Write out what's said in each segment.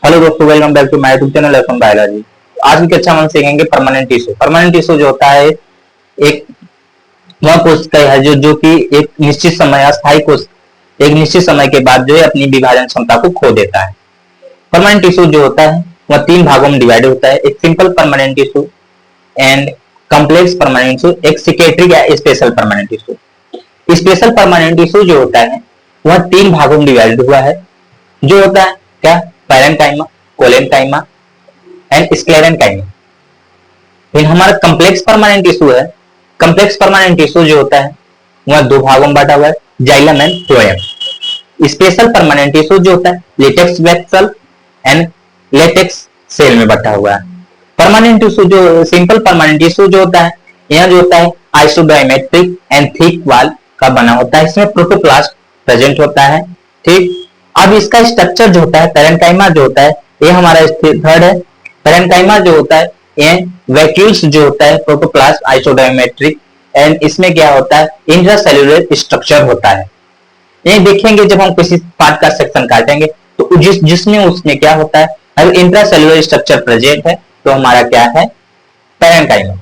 Hello दोस्तों, welcome back to my YouTube channel FM biology. आज की कक्षा में हम सीखेंगे परमानेंट टिश्यू। परमानेंट टिश्यू जो होता है एक वह कोशिका है जो कि एक निश्चित समय अस्थायी कोश एक निश्चित समय के बाद जो है अपनी विभाजन क्षमता को खो देता है। परमानेंट टिश्यू जो होता है वह तीन भागों में डिवाइड होता है, एक simple permanent tissue and complex permanent tissue, एक सिकेट्रिक या special permanent tissue. Special permanent tissue जो होता है वह तीन भागों में डिवाइड हुआ है, जो होता है क्या, पैरेन्काइमा, कोलेनकाइमा एंड स्क्लेरेन्काइमा। फिर हमारा कॉम्प्लेक्स परमानेंट टिश्यू है। कॉम्प्लेक्स परमानेंट टिश्यू जो होता है वह दो भागों में बांटा हुआ है, xylem and phloem. Special permanent tissue जो होता है लेटेक्स वेक्सल एंड लेटेक्स सेल में बटा हुआ है। परमानेंट टिश्यू जो सिंपल परमानेंट टिश्यू जो होता है यह जो होता है आइसोडायमेट्रिक एंड थिक वॉल का बना होता है, इसमें प्रोटोप्लास्ट प्रेजेंट होता है। ठीक, अब इसका स्ट्रक्चर जो होता है पैरेन्काइमा जो होता है ये हमारा थर्ड है। पैरेन्काइमा जो होता है ये वैक्यूल्स जो होता है प्रोटोप्लास्ट आइसोडायमेट्रिक एंड इसमें क्या होता है इंट्रासेल्युलर स्ट्रक्चर होता है। ये देखेंगे जब हम किसी पार्ट का सेक्शन काटेंगे तो जिसमें उसमें क्या होता है, अगर इंट्रासेल्युलर स्ट्रक्चर प्रेजेंट है तो हमारा क्या है पैरेन्काइमा।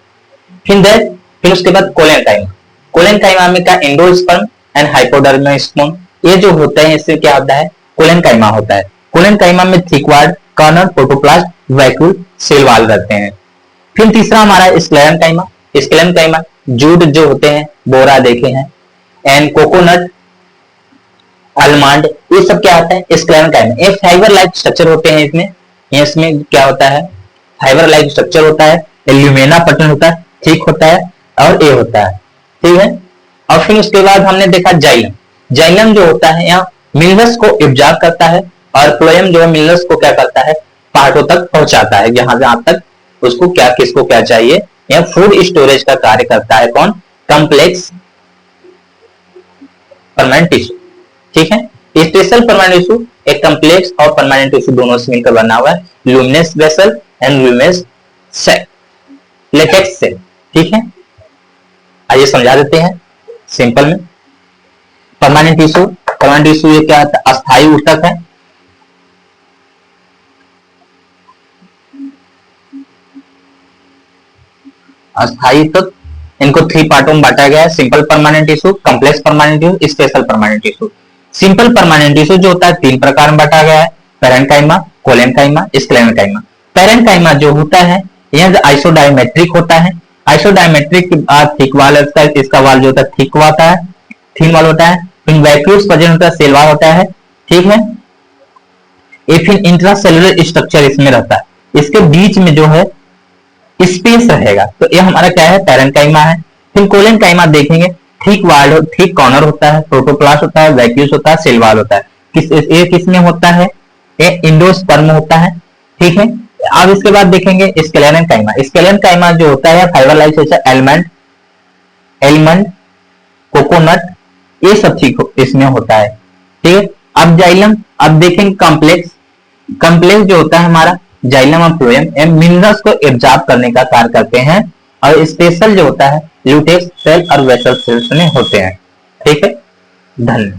फिर उसके बाद कोलेनकाइमा। कोलेनकाइमा में क्या एंडोस्पर्म एंड हाइपोडर्मिस, ये जो होते हैं इससे क्या होता है कोलेनकाइमा होता है। कोलेनकाइमा में thick wall, corner, protoplast, vacuole, cell wall रहते हैं। फिर तीसरा हमारा स्क्लेरेन्काइमा। स्क्लेरेन्काइमा जूट जो होते हैं, बोरा देखे हैं, एंड कोकोनट, आलमंड, ये सब क्या होता है स्क्लेरेन्काइमा। ये फाइबर लाइक स्ट्रक्चर होते हैं इसमें क्या होता है फाइबर लाइक स्ट्रक्चर होता है, ल्यूमेना पैटर्न होता है, थिक होता है और ए होता है। ठीक है, और फिर उसके बाद हमने देखा जाइलम। जाइलम जो होता है यहाँ मिनरल्स को एब्जॉर्ब करता है और फ्लोएम जो है मिनरल्स को क्या करता है पार्टों तक पहुंचाता है, जहां तक उसको क्या किसको क्या चाहिए। यह फूड स्टोरेज का कार्य करता है कौन, कॉम्प्लेक्स परमानेंट टिश्यू। ठीक है, स्पेशल परमानेंट टिश्यू एक कॉम्प्लेक्स और परमानेंट टिश्यू दोनों से मिलकर बना हुआ है, luminous vessel and luminous cell, latex cell. ठीक है, आइए समझा देते हैं सिंपल में। परमानेंट टिश्यू ये क्या है, अस्थायी ऊतक है। अस्थायी ऊतक, इनको थ्री पार्टों में बांटा गया है, simple permanent tissue, complex permanent tissue, special permanent tissue. Simple permanent tissue जो होता है तीन प्रकार में बांटा गया है, पैरेन्काइमा, कोलेनकाइमा, स्क्लेरेन्काइमा। पैरेन्काइमा जो होता है यह आइसोडायमेट्रिक होता है। आइसोडायमेट्रिक के बाद थिक वॉल होता है, इसका वॉल जो होता है थिक होता है, थिन वॉल होता है। फिर वैक्यूल्स प्रेजेंट होता है, सेल वॉल होता है। ठीक है, ये फिर इंट्रासेल्युलर स्ट्रक्चर इसमें रहता है, इसके बीच में जो है स्पेस रहेगा, तो ये हमारा क्या है पैरेन्काइमा है। फिर कोलेनकाइमा देखेंगे, थिक वॉल, थिक कॉर्नर होता है, प्रोटोप्लास्ट होता है, वैक्यूल्स होता है, सेल वॉल होता है। ये किसमें होता है, ये एंडोस्पर्म होता है। ठीक है, अब इसके बाद देखेंगे स्क्लेरेन्काइमा। स्क्लेरेन्काइमा जो होता है फाइबर लाइक एलमंड, कोकोनट, ये सब चीज इसमें होता है। ठीक है, अब जाइलम, अब देखेंगे कॉम्प्लेक्स। कॉम्प्लेक्स जो होता है हमारा जाइलम और फ्लोएम मिनरल्स को एब्जॉर्ब करने का कार्य करते हैं, और स्पेशल जो होता है ल्यूटेक्स सेल और वेसल सेल्स में होते हैं। ठीक है, धन्यवाद।